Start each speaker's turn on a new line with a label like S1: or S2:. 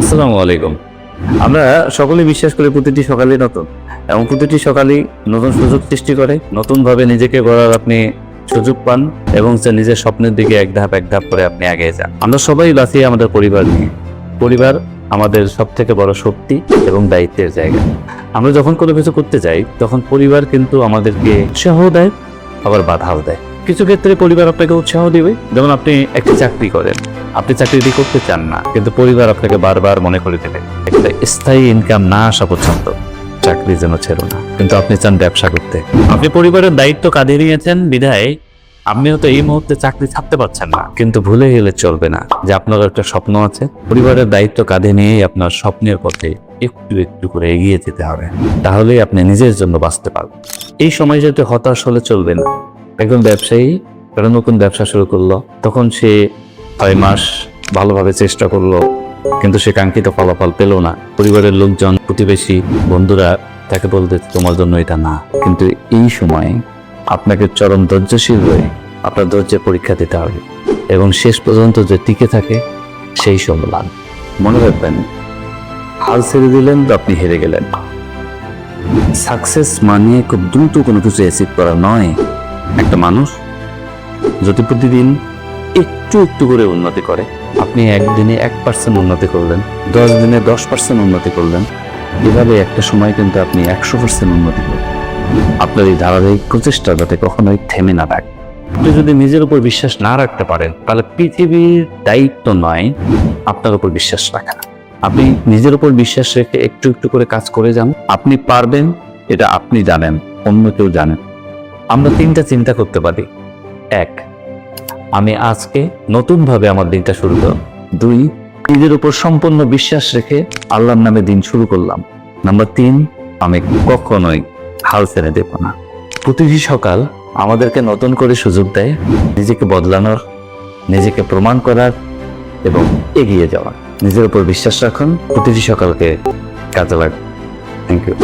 S1: আসসালামু আলাইকুম। আমরা সকলে বিশ্বাস করি প্রতিটি সকালে নতুন, এবং প্রতিটি সকালই নতুন সুযোগ সৃষ্টি করে, নতুনভাবে নিজেকে গড়ার আপনি সুযোগ পান এবং সে নিজের স্বপ্নের দিকে এক ধাপ করে আপনি এগিয়ে যান। আমরা সবাই বাঁচি আমাদের পরিবার নিয়ে। পরিবার আমাদের সব থেকে বড় শক্তি এবং দায়িত্বের জায়গা। আমরা যখন কোনো কিছু করতে যাই তখন পরিবার কিন্তু আমাদেরকে উৎসাহ দেয়, আবার বাধাও দেয়। কিছু ক্ষেত্রে পরিবার আপনাকে উৎসাহ দিবে, যেমন আপনি একটি চাকরি করেন, আপনি চাকরিটি করতে চান না, কিন্তু পরিবার আপনাকে বারবার মনে করে দেবে একটা স্থায়ী ইনকাম না আসা পর্যন্ত চাকরি যেন ছেড়ো না, কিন্তু আপনি চান ব্যবসা করতে। আপনি পরিবারের দায়িত্ব কাঁধে নিয়েছেন বিধায় আপনি হয়তো এই মুহূর্তে চাকরি ছাড়তে পারছেন না, কিন্তু ভুলে গেলে চলবে না যে আপনার একটা স্বপ্ন আছে। পরিবারের দায়িত্ব কাঁধে নিয়েই আপনার স্বপ্নের পথে একটু একটু করে এগিয়ে যেতে হবে, তাহলেই আপনি নিজের জন্য বাঁচতে পারবেন। এই সময় যাতে হতাশ হলে চলবে না। একজন ব্যবসায়ী একটা নতুন ব্যবসা শুরু করলো, তখন সে 6 মাস ভালোভাবে চেষ্টা করলো, কিন্তু সে কাঙ্ক্ষিত ফলাফল পেল না। পরিবারের লোকজন, প্রতিবেশী, বন্ধুরা তাকে বলতে তোমার জন্য এটা না। কিন্তু এই সময় আপনাকে চরম ধৈর্যশীল হয়ে আপনার ধৈর্যের পরীক্ষা দিতে হবে, এবং শেষ পর্যন্ত যে টিকে থাকে সেই সম্মান। মনে রাখবেন, হাল ছেড়ে দিলেন তো আপনি হেরে গেলেন। সাকসেস মানে খুব দ্রুত কোনো কিছু অ্যাচিভ করা নয়। একটা মানুষ যদি প্রতিদিন একটু একটু করে উন্নতি করে, আপনি একদিনে 1% উন্নতি করলেন, 10 দিনে 10% উন্নতি করলেন, এভাবে একটা সময় কিন্তু আপনি 100% উন্নতি করবেন। আপনার এই ধারাবাহিক প্রচেষ্টা যাতে কখনোই থেমে না থাকে। আপনি যদি নিজের উপর বিশ্বাস না রাখতে পারেন, তাহলে পৃথিবীর দায়িত্ব নয় আপনার উপর বিশ্বাস রাখা। আপনি নিজের উপর বিশ্বাস রেখে একটু একটু করে কাজ করে যান। আপনি পারবেন, এটা আপনি জানেন, অন্য কেউ জানেন। আমরা 3টা চিন্তা করতে পারি। 1, আমি আজকে নতুনভাবে আমার দিনটা শুরু করলাম। 2, নিজের উপর সম্পূর্ণ বিশ্বাস রেখে আল্লাহর নামে দিন শুরু করলাম। নাম্বার 3, আমি কখনোই হাল ছেড়ে দেব না। প্রতিটি সকাল আমাদেরকে নতুন করে সুযোগ দেয় নিজেকে বদলানোর, নিজেকে প্রমাণ করার এবং এগিয়ে যাওয়ার। নিজের উপর বিশ্বাস রাখুন, প্রতিটি সকালকে কাজে লাগান। Thank you.